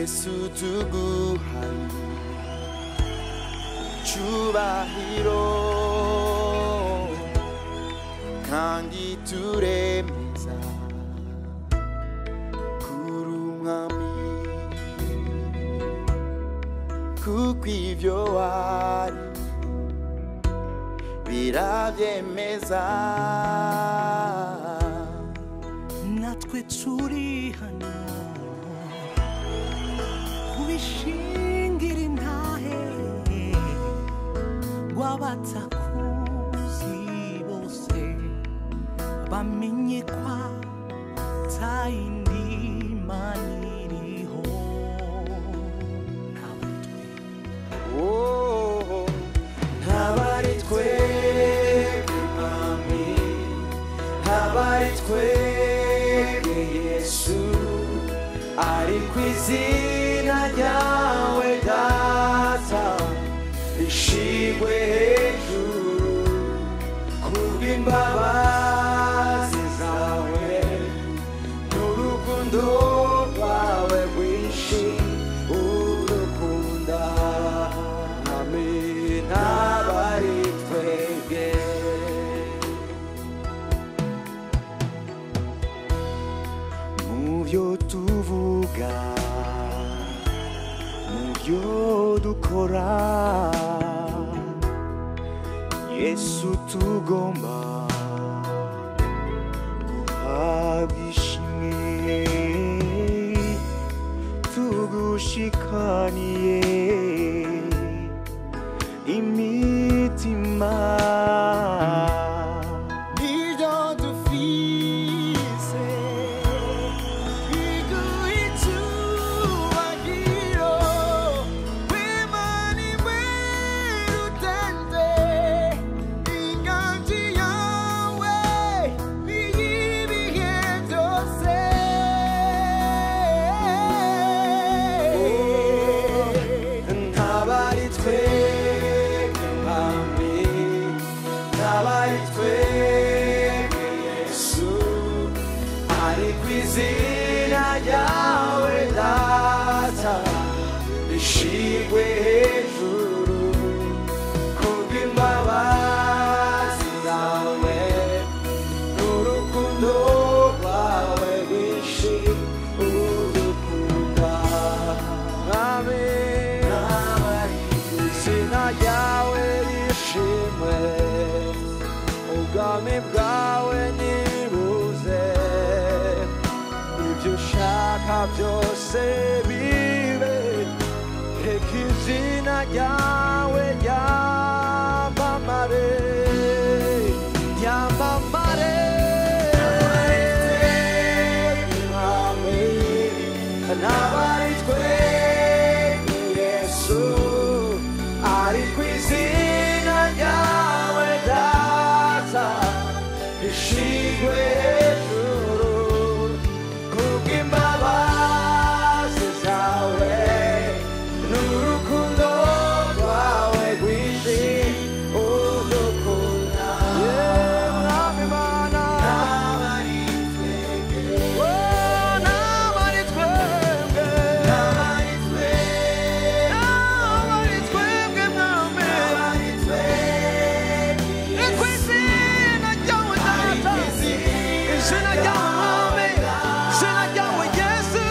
Yesu tuguhaye cyubahiro kandi turemeza kuri umwami kuko ivyo wari biravyemeza natwe turi hano kubishingira intahe wabatakuzi bose bamenye kwa tayindi maniriho ntabari twe mwami ntabari twe Yesu ari kw'izina ryawe data ishimwe hejuru kubw'imbabazi zawe n'urukundo rwawe rwinshi urukunda amen ntabari twebwe muvyo tuvuga muvyo dukora Yesu tugomba guhabwa ishimwe tugushikaniye imitima ishimwe hejuru kubw'imbabazi zawe n'urukundo rwawe rwinshi urukunda amen izina ryawe rishimwe ubwami bwawe nibuze ibyo ushaka byose bibe reka izina ryawe ryamamare ryamamare ntabari twe Yesu ari kw'izina ryawe data ishimwe hejuru kubw'imbabazi zawe n'urukundo rwawe rwinshi udukunda mwami mana ntabari twebwe ntabari twebwe ntabari twebwe mwami ntabari twebwe kw'izina ryawe data izina ryawe mwami izina ryawe Yesu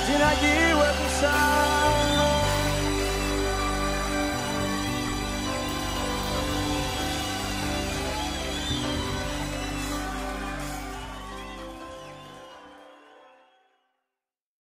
Zinagiwe gusa